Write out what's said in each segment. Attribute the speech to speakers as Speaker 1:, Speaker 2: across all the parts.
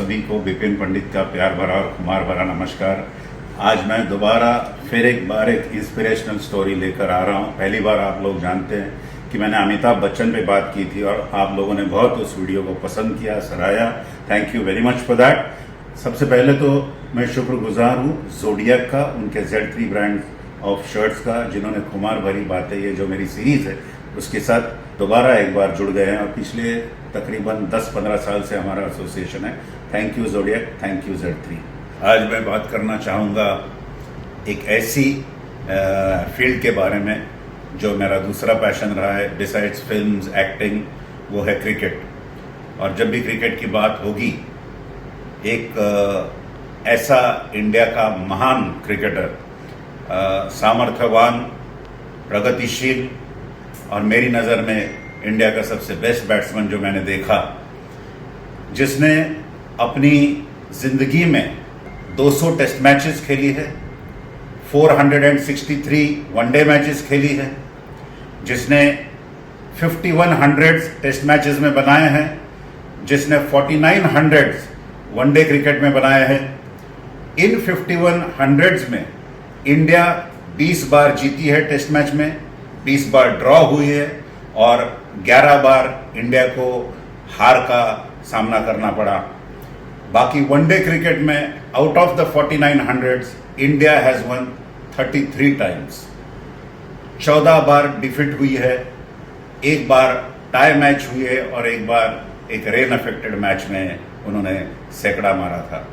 Speaker 1: सभी को विपिन पंडित का प्यार भरा और खुमार भरा नमस्कार। आज मैं दोबारा फिर एक बार एक इंस्पिरेशनल स्टोरी लेकर आ रहा हूँ। पहली बार आप लोग जानते हैं कि मैंने अमिताभ बच्चन पे बात की थी और आप लोगों ने बहुत उस वीडियो को पसंद किया, सराहा। Thank you very much for that. सबसे पहले तो मैं शुक्रगुजार हूँ ज़ोडिएक का, उनके Z3 ब्रांड ऑफ शर्ट्स का, जिन्होंने खुमार भरी बातें, ये जो मेरी सीरीज़ है उसके साथ दोबारा एक बार जुड़ गए हैं और पिछले तकरीबन 10-15 साल से हमारा एसोसिएशन है। Thank you zodiac, thank you Z3। आज मैं बात करना चाहूँगा एक ऐसी फील्ड के बारे में जो मेरा दूसरा पैशन रहा है डिसाइड्स फिल्म्स, एक्टिंग, वो है क्रिकेट। और जब भी क्रिकेट की बात होगी, एक ऐसा इंडिया का महान क्रिकेटर, सामर्थ्यवान, प्रगतिशील और मेरी नज़र में इंडिया का सबसे बेस्ट बैट्समैन जो मैंने देखा, जिसने अपनी ज़िंदगी में 200 टेस्ट मैचेस खेली है, 463 वनडे मैचेस खेली है, जिसने 5100 टेस्ट मैचेस में बनाए हैं, जिसने 4900 वनडे क्रिकेट में बनाए हैं। इन 5100 में इंडिया 20 बार जीती है टेस्ट मैच में, 20 बार ड्रॉ हुई है और 11 बार इंडिया को हार का सामना करना पड़ा। बाकी वनडे क्रिकेट में out of the 4900 India has one 33 times. 14 bar defeat हुई है, एक बार टाई मैच हुई है और एक बार एक रेन अफेक्टेड मैच में उन्होंने सैकड़ा मारा था।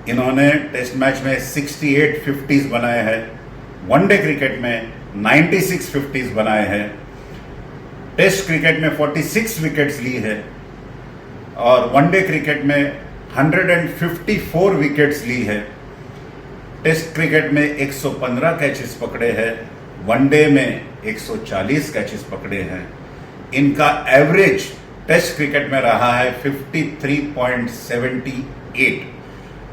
Speaker 1: इन्होंने टेस्ट मैच में 68 50s बनाए हैं, वनडे क्रिकेट में 96 50s बनाए हैं, टेस्ट क्रिकेट में 46 विकेट्स ली है और वनडे क्रिकेट में 154 विकेट्स ली है। टेस्ट क्रिकेट में 115 कैचेस पकड़े हैं, वनडे में 140 कैचेस पकड़े हैं। इनका एवरेज टेस्ट क्रिकेट में रहा है 53.78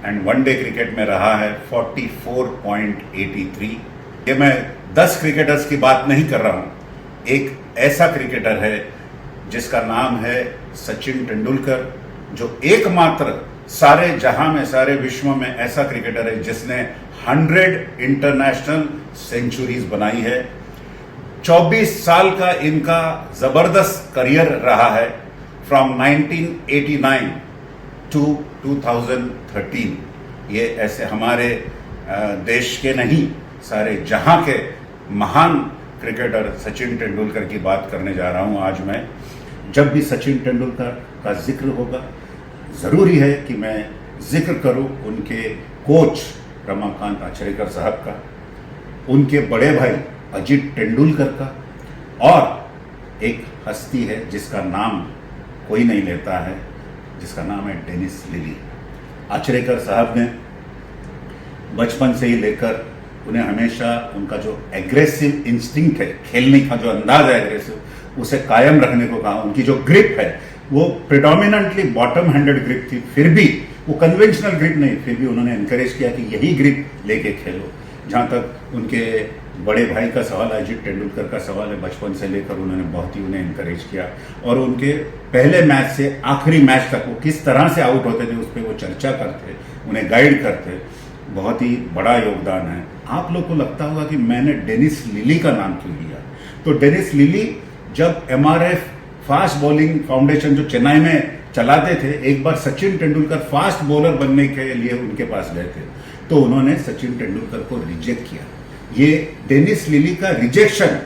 Speaker 1: एंड वनडे क्रिकेट में रहा है 44.83। ये मैं 10 क्रिकेटर्स की बात नहीं कर रहा हूं। एक ऐसा क्रिकेटर है जिसका नाम है सचिन तेंदुलकर, जो एकमात्र सारे जहां में, सारे विश्व में ऐसा क्रिकेटर है जिसने 100 इंटरनेशनल सेंचुरीज बनाई है। 24 साल का इनका जबरदस्त करियर रहा है, फ्रॉम 1989 टू 2013। ये ऐसे हमारे देश के नहीं, सारे जहां के महान क्रिकेटर सचिन तेंदुलकर की बात करने जा रहा हूं आज मैं। जब भी सचिन तेंदुलकर का जिक्र होगा, ज़रूरी है कि मैं जिक्र करूं उनके कोच रमाकांत आचरेकर साहब का, उनके बड़े भाई अजित तेंदुलकर का, और एक हस्ती है जिसका नाम कोई नहीं लेता है, जिसका नाम है डेनिस लिली। आचरेकर साहब ने बचपन से ही लेकर उन्हें हमेशा उनका जो एग्रेसिव इंस्टिंक्ट है, खेलने का जो अंदाज है एग्रेसिव, उसे कायम रखने को कहा। उनकी जो ग्रिप है वो प्रिडोमिनेंटली बॉटम हैंडेड ग्रिप थी, फिर भी वो कन्वेंशनल ग्रिप नहीं, फिर भी उन्होंने एनकरेज किया कि यही ग्रिप लेके खेलो। जहाँ तक उनके बड़े भाई का सवाल है, अजित तेंदुलकर का सवाल है, बचपन से लेकर उन्होंने बहुत ही उन्हें एनकरेज किया और उनके पहले मैच से आखिरी मैच तक वो किस तरह से आउट होते थे उस पर वो चर्चा करते, उन्हें गाइड करते। बहुत ही बड़ा योगदान है। आप लोग को लगता होगा कि मैंने डेनिस लिली का नाम क्यों लिया, तो डेनिस लिली जब MRF फास्ट बॉलिंग फाउंडेशन जो चेन्नई में चलाते थे, एक बार सचिन तेंदुलकर फास्ट बॉलर बनने के लिए उनके पास गए थे, तो उन्होंने सचिन तेंदुलकर को रिजेक्ट किया। ये डेनिस लिली का रिजेक्शन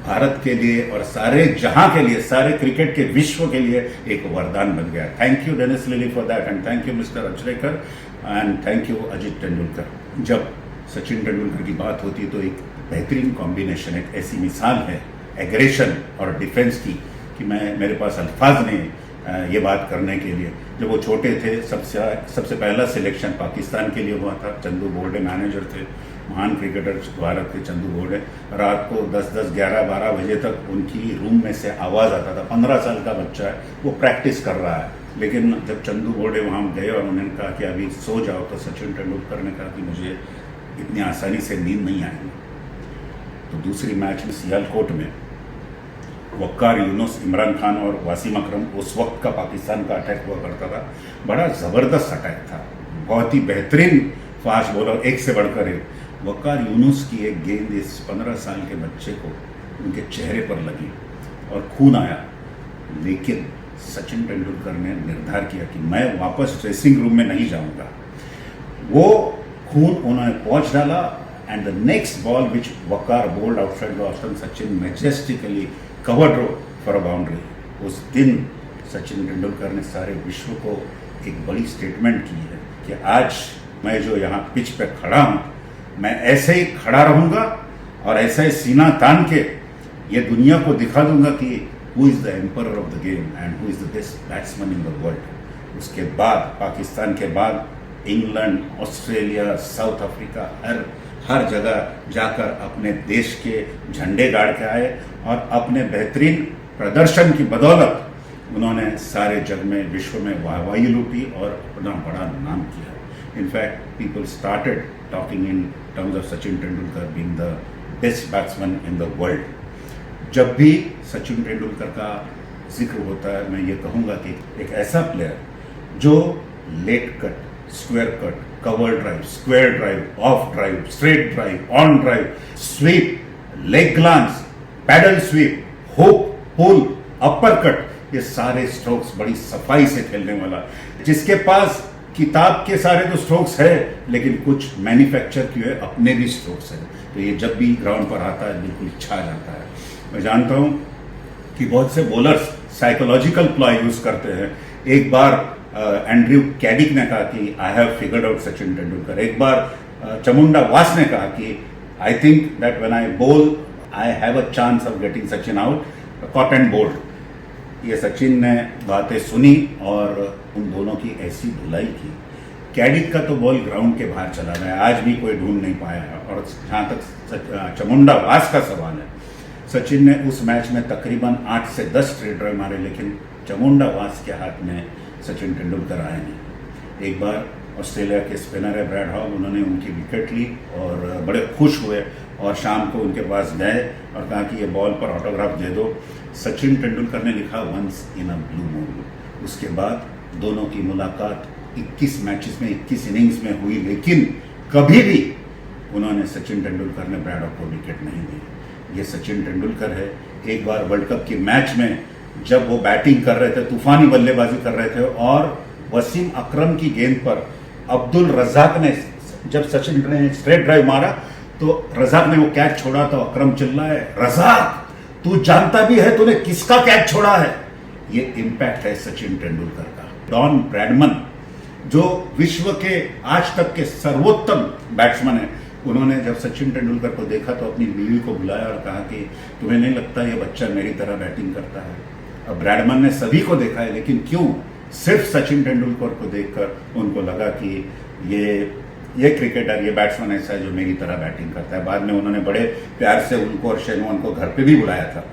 Speaker 1: भारत के लिए और सारे जहां के लिए, सारे क्रिकेट के विश्व के लिए एक वरदान बन गया। Thank you Dennis Lillee for that and thank you mister Achrekar and thank you Ajit Tendulkar. जब सचिन तेंदुलकर की बात होती है तो एक बेहतरीन कॉम्बिनेशन, एक ऐसी मिसाल है एग्रेशन और डिफेंस की कि मेरे पास अल्फाज नहीं ये बात करने के लिए। जब वो छोटे थे, सबसे पहला सिलेक्शन पाकिस्तान के लिए हुआ था। चंदू बोर्डे मैनेजर थे, महान क्रिकेटर भारत के चंदू बोर्डे। रात को 10-10, 11-12 बजे तक उनकी रूम में से आवाज़ आता था। 15 साल का बच्चा है, वो प्रैक्टिस कर रहा है। लेकिन जब चंदू बोर्डे वहाँ गए और उन्होंने कहा कि अभी सो जाओ, तो सचिन तेंदुलकर ने कहा कि मुझे इतनी आसानी से नींद नहीं आएगी। तो दूसरी मैच में सियालकोट में वक्कार यूनुस, इमरान खान और वासिम अकरम, उस वक्त का पाकिस्तान का अटैक हुआ करता था, बड़ा ज़बरदस्त अटैक था, बहुत ही बेहतरीन फास्ट बॉलर, एक से बढ़कर एक। वक्कार यूनुस की एक गेंद इस 15 साल के बच्चे को उनके चेहरे पर लगी और खून आया, लेकिन सचिन तेंदुलकर ने निर्धार किया कि मैं वापस ड्रेसिंग रूम में नहीं जाऊंगा। वो खून उन्होंने पहुंच डाला and the next ball which Waqar bowled outside the off stump, Sachin majestically covered for a boundary. उस दिन सचिन तेंदुलकर ने सारे विश्व को एक बड़ी स्टेटमेंट की है कि आज मैं जो यहाँ पिच पे खड़ा हूँ, मैं ऐसे ही खड़ा रहूँगा और ऐसा ही सीना तान के ये दुनिया को दिखा दूंगा कि who is the emperor of the game and who is the best batsman in the world. उसके बाद पाकिस्तान के बाद इंग्लैंड, ऑस्ट्रेलिया, साउथ अफ्रीका, हर जगह जाकर अपने देश के झंडे गाड़ के आए और अपने बेहतरीन प्रदर्शन की बदौलत उन्होंने सारे जग में, विश्व में वाहवाही लूटी और अपना बड़ा नाम किया। In fact people started talking in terms of Sachin Tendulkar being the best batsman in the world. जब भी सचिन तेंदुलकर का जिक्र होता है, मैं ये कहूँगा कि एक ऐसा प्लेयर जो late cut, square cut, cover drive, square drive, off drive, straight drive, on drive, sweep, leg glance, paddle sweep, hook, pull, upper cut, ये सारे स्ट्रोक्स बड़ी सफाई से खेलने वाला, जिसके पास किताब के सारे तो स्ट्रोक्स है लेकिन कुछ मैन्युफैक्चर किए अपने भी स्ट्रोक्स हैं। तो ये जब भी ग्राउंड पर आता है बिल्कुल छा जाता है। मैं जानता हूँ कि बहुत से बॉलर्स साइकोलॉजिकल प्लॉय यूज करते हैं। एक बार एंड्रयू कैडिक ने कहा कि I have figured out Sachin Tendulkar. एक बार चमुंडा वास ने कहा कि I think that when I bowl I have a chance of getting Sachin out, caught and bowled. ये सचिन ने बातें सुनी और उन दोनों की ऐसी धुलाई की। कैडिक का तो बॉल ग्राउंड के बाहर चला गया, आज भी कोई ढूंढ नहीं पाया है। और जहाँ तक चमुंडा वास का सवाल है, सचिन ने उस मैच में तकरीबन 8 से 10 स्ट्रेट ड्राइव मारे, लेकिन चमुंडा वास के हाथ में सचिन तेंदुलकर आए नहीं। एक बार ऑस्ट्रेलिया के स्पिनर है ब्रैड हॉग, उन्होंने उनकी विकेट ली और बड़े खुश हुए और शाम को उनके पास गए और कहा कि ये बॉल पर ऑटोग्राफ दे दो। सचिन तेंदुलकर ने लिखा once in a blue moon. उसके बाद दोनों की मुलाकात 21 मैचेस में 21 इनिंग्स में हुई, लेकिन कभी भी उन्होंने सचिन तेंदुलकर ने ब्रैड हॉग को विकेट नहीं दी। ये सचिन तेंदुलकर है। एक बार वर्ल्ड कप के मैच में जब वो बैटिंग कर रहे थे, तूफानी बल्लेबाजी कर रहे थे और वसीम अकरम की गेंद पर अब्दुल रज़ाक ने, जब सचिन ने स्ट्रेट ड्राइव मारा तो रज़ाक ने वो कैच छोड़ा तो अकरम चिल्लाए, रज़ाक तू जानता भी है तूने किसका कैच छोड़ा है। ये इंपैक्ट है सचिन तेंदुलकर का। डॉन ब्रैडमन जो विश्व के आज तक के सर्वोत्तम बैट्समैन है, उन्होंने जब सचिन तेंदुलकर को देखा तो अपनी बीवी को बुलाया और कहा कि तुम्हें नहीं लगता ये बच्चा मेरी तरह बैटिंग करता है। अब ब्रैडमन ने सभी को देखा है, लेकिन क्यों सिर्फ सचिन तेंदुलकर को देखकर उनको लगा कि ये क्रिकेटर, ये बैट्समैन ऐसा है जो मेरी तरह बैटिंग करता है। बाद में उन्होंने बड़े प्यार से उनको और शेन वॉर्न को घर पे भी बुलाया था।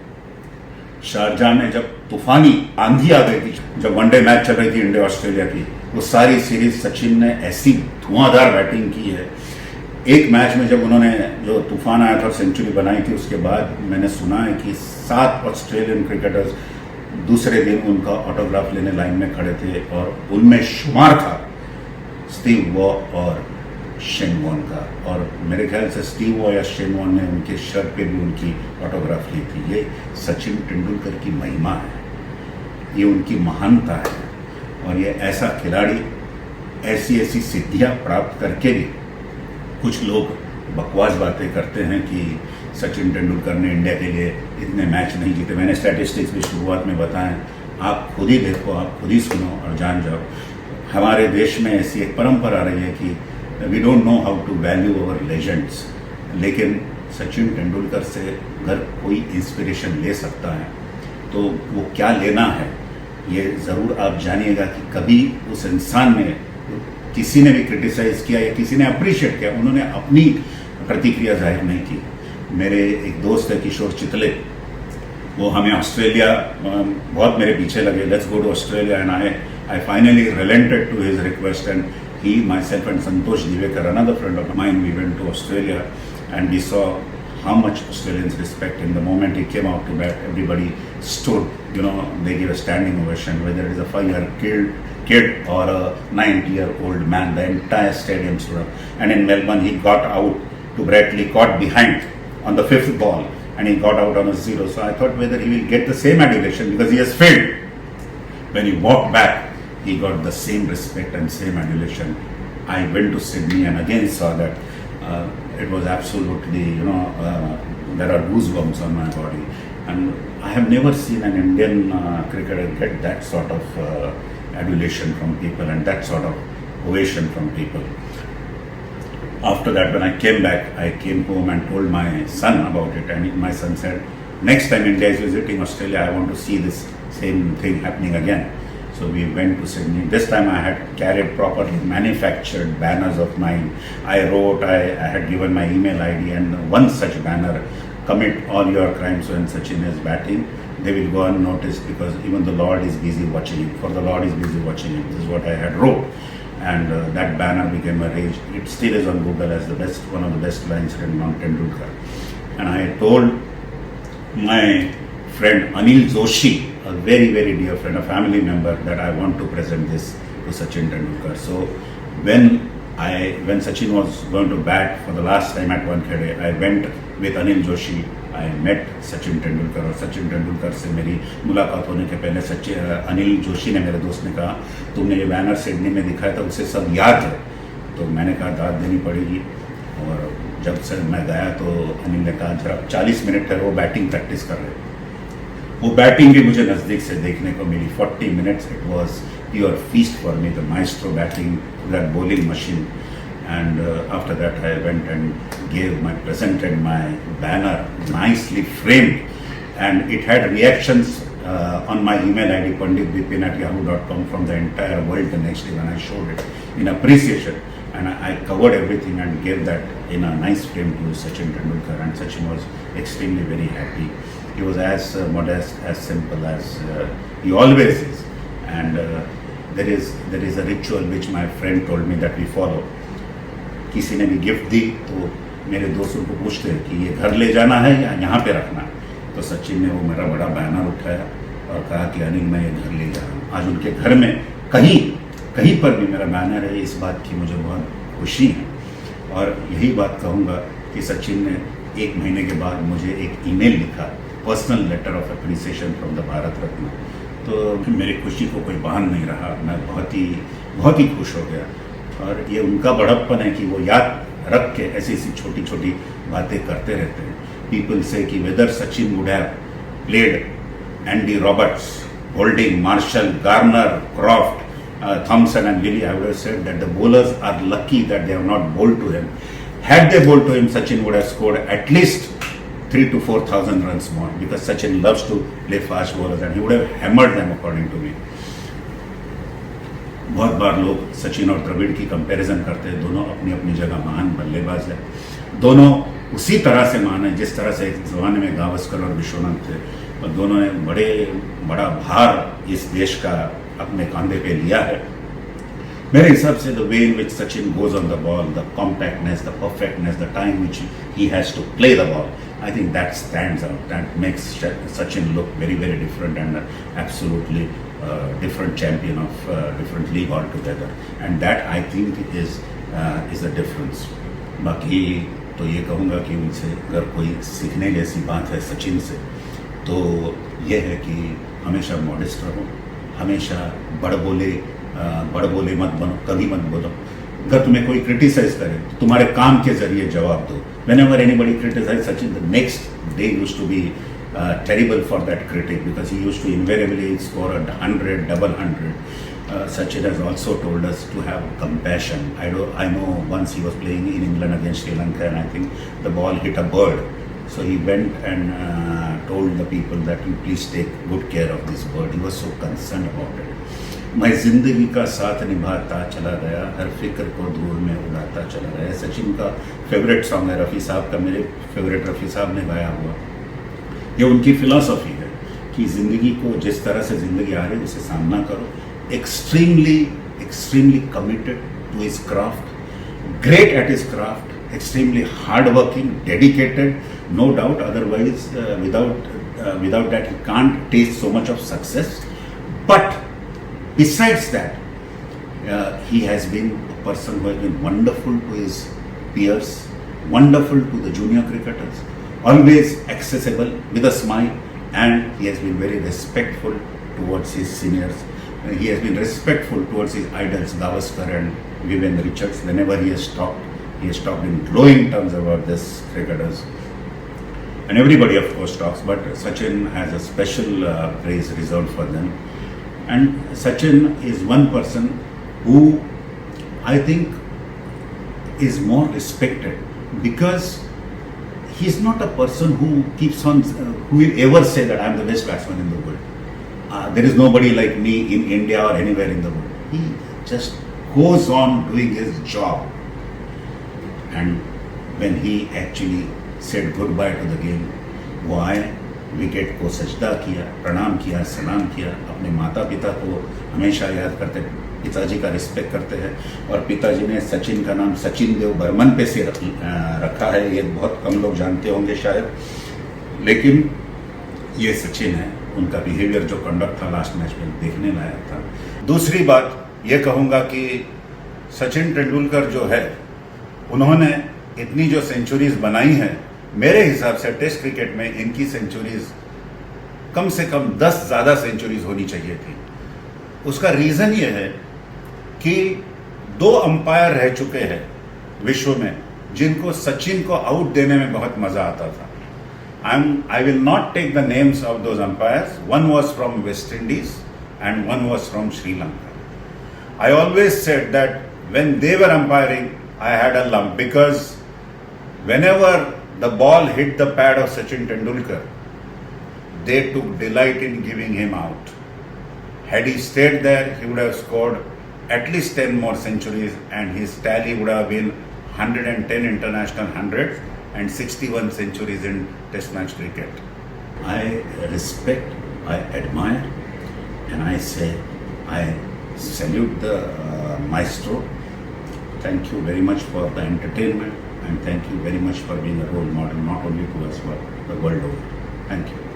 Speaker 1: शारजाह में जब तूफानी आंधी आ गई थी, जब वनडे मैच चल रही थी इंडिया ऑस्ट्रेलिया की, वो सारी सीरीज सचिन ने ऐसी धुआंधार बैटिंग की है। एक मैच में जब उन्होंने जो तूफान आया था सेंचुरी बनाई थी, उसके बाद मैंने सुना है कि 7 ऑस्ट्रेलियन क्रिकेटर्स दूसरे दिन उनका ऑटोग्राफ लेने लाइन में खड़े थे और उनमें शुमार था स्टीव वॉ और शेन वॉर्न का। और मेरे ख्याल से स्टीव वॉ या शेन वॉर्न ने उनके शर्ट पे भी उनकी ऑटोग्राफ ली थी। ये सचिन तेंदुलकर की महिमा है, ये उनकी महानता है। और ये ऐसा खिलाड़ी ऐसी ऐसी सिद्धियां प्राप्त करके भी कुछ लोग बकवास बातें करते हैं कि सचिन तेंदुलकर ने इंडिया के लिए इतने मैच नहीं जीते। मैंने स्टैटिस्टिक्स भी शुरुआत में बताएं, आप खुद ही देखो, आप खुद ही सुनो और जान जाओ। हमारे देश में ऐसी एक परंपरा रही है कि we don't know how to value our legends, लेकिन सचिन तेंदुलकर से अगर कोई इंस्पिरेशन ले सकता है तो वो क्या लेना है, ये ज़रूर आप जानिएगा कि कभी उस इंसान ने, किसी ने भी क्रिटिसाइज किया या किसी ने अप्रिशिएट किया, उन्होंने अपनी प्रतिक्रिया जाहिर नहीं की। मेरे एक दोस्त है किशोर चितले, वो हमें ऑस्ट्रेलिया बहुत मेरे पीछे लगे, let's go to Australia, and I finally relented to his request and he, myself and Santosh Divekar, another friend of mine, we went to Australia and we saw how much Australians respect him. The moment he came out to bat, everybody stood, they give a standing ovation, whether it is a 5-year kid or a 90-year-old man, the entire stadium stood up. And in Melbourne, he got out to Brett caught behind on the 5th ball, and he got out on a 0. So I thought whether he will get the same adulation because he has failed. When he walked back, he got the same respect and same adulation. I went to Sydney and again saw that it was absolutely, there are goosebumps on my body. And I have never seen an Indian cricketer get that sort of adulation from people and that sort of ovation from people. After that, when I came back, I came home and told my son about it, and my son said, next time India is visiting Australia, I want to see this same thing happening again. So we went to Sydney. This time I had carried properly manufactured banners of mine. I wrote, I had given my email ID and one such banner, commit all your crimes when Sachin is batting. They will go unnoticed because even the Lord is busy watching it. For the Lord is busy watching it. This is what I had wrote. And that banner became a rage. It still is on Google as the best, one of the best lines written on Tendulkar. And I told my friend Anil Joshi, a very, very dear friend, a family member, that I want to present this to Sachin Tendulkar. So when Sachin was going to bat for the last time at Wankhede, I went with Anil Joshi. I met Sachin Tendulkar और सचिन तेंदुलकर से मेरी मुलाकात होने के पहले अनिल जोशी ने, मेरे दोस्त ने कहा, तुमने ये बैनर सिडनी में दिखाया था, उसे सब याद है. तो मैंने कहा दाद देनी पड़ेगी. और जब से मैं गया तो अनिल ने कहा जरा 40 मिनट है, वो बैटिंग प्रैक्टिस कर रहे. वो बैटिंग भी मुझे नज़दीक से देखने को मिली. 40 minutes it was pure feast for me, the maestro batting, that bowling machine. And after that I went and presented my banner, nicely framed, and it had reactions on my email ID panditbipin@yahoo.com from the entire world the next day when I showed it in appreciation. And I covered everything and gave that in a nice frame to Sachin Tendulkar, and Sachin was extremely very happy. He was as modest, as simple as he always is. And there is a ritual which my friend told me that we follow. किसी ने भी gift दी तो मेरे दोस्त उनको पूछते हैं कि ये घर ले जाना है या यहाँ पे रखना है. तो सचिन ने वो मेरा बड़ा बैनर उठाया और कहा कि अनिल मैं ये घर ले जा रहा हूँ. आज उनके घर में कहीं पर भी मेरा बैनर है. इस बात की मुझे बहुत खुशी है. और यही बात कहूँगा कि सचिन ने 1 महीने के बाद मुझे एक ईमेल लिखा, personal letter of appreciation from the Bharat Ratna. तो मेरी खुशी को कोई बहान नहीं रहा. मैं बहुत ही खुश हो गया. और ये उनका बड़प्पन है कि वो याद रख के ऐसी छोटी छोटी बातें करते रहते हैं. पीपल से कि whether Sachin would have played Andy Roberts, Holding, Marshall, Garner, Croft, Thomson and Lillee, I would have said that the bowlers are lucky that they have not bowled to him. Had they bowled to him, Sachin would have scored at least 3,000 to 4,000 runs more, because Sachin loves to play fast bowlers and he would have hammered them according to me. बहुत बार लोग सचिन और द्रविड़ की comparison करते हैं. दोनों अपनी अपनी जगह महान बल्लेबाज हैं. दोनों उसी तरह से महान हैं जिस तरह से एक ज़माने में गावस्कर और विश्वनाथ थे. और दोनों ने बड़ा भार इस देश का अपने कंधे पे लिया है. मेरे हिसाब से the way in which Sachin goes on the ball, the compactness, the perfectness, the time which he has to play the ball, I think that stands out. That makes Sachin look very, very different and absolutely different champion of different league altogether. And that I think is the difference. बाकी तो ये कहूँगा कि उनसे अगर कोई सीखने जैसी बात है सचिन से, तो ये है कि हमेशा मॉडेस्ट रहो, हमेशा बड़ बोले मत बनो, कभी मत बोलो. अगर तुम्हें कोई क्रिटिसाइज करे तो तुम्हारे काम के जरिए जवाब दो. Whenever anybody criticized Sachin, the next day used to be terrible for that critic, because he used to invariably score 100, double 100. Sachin has also told us to have compassion. I know once he was playing in England against Sri Lanka, and I think the ball hit a bird. So he went and told the people that you please take good care of this bird. He was so concerned about it. मैं जिंदगी का साथ निभाता चला गया, हर फिक्र को दूर में उड़ाता चला गया. सचिन का फेवरेट सॉन्ग है. रफ़ी साहब का, मेरे फेवरेट रफ़ी साहब ने गाया हुआ. ये उनकी फिलॉसफी है कि ज़िंदगी को जिस तरह से ज़िंदगी आ रही है उसे सामना करो. Extremely committed to his craft, great at his craft, extremely hard working, dedicated, no doubt. Otherwise, without that, he can't taste so much of success. But besides that, he has been a person who has been wonderful to his peers, wonderful to the junior cricketers, always accessible with a smile, and he has been very respectful towards his seniors. He has been respectful towards his idols, Gavaskar and Vivian Richards. Whenever he has talked in glowing terms about this cricketers. And everybody, of course, talks, but Sachin has a special praise reserved for them. And Sachin is one person who I think is more respected because he's not a person who keeps on, who will ever say that I'm the best batsman in the world. There is nobody like me in India or anywhere in the world. He just goes on doing his job. And when he actually said goodbye to the game, वो आए, wicket को सजदा किया, प्रणाम किया, सलाम किया, अपने माता पिता को हमेशा याद करते, पिताजी का रिस्पेक्ट करते हैं, और पिताजी ने सचिन का नाम सचिन देव बर्मन पे से रखा है। ये बहुत कम लोग जानते होंगे शायद, लेकिन ये सचिन है। उनका बिहेवियर जो कंडक्ट था लास्ट मैच में देखने लायक था। दूसरी बात ये कहूँगा कि सचिन तेंदुलकर जो है, उन्होंने इतनी जो सेंचुरीज बनाई हैं, मेरे हिसाब से टेस्ट क्रिकेट में इनकी सेंचुरीज कम से कम 10 ज़्यादा सेंचुरीज होनी चाहिए थी। उसका रीज़न ये है कि 2 अंपायर रह चुके हैं विश्व में जिनको सचिन को आउट देने में बहुत मज़ा आता था। I will not take the names of those umpires. One was from West Indies and one was from Sri Lanka. I always said that when they were umpiring, I had a lump because whenever the ball hit the pad of Sachin Tendulkar, they took delight in giving him out. Had he stayed there, he would have scored at least 10 more centuries and his tally would have been 110 international hundreds and 61 centuries in Test match cricket. I respect, I admire, and I say I salute the maestro. Thank you very much for the entertainment and thank you very much for being a role model not only to us but the world over. Thank you.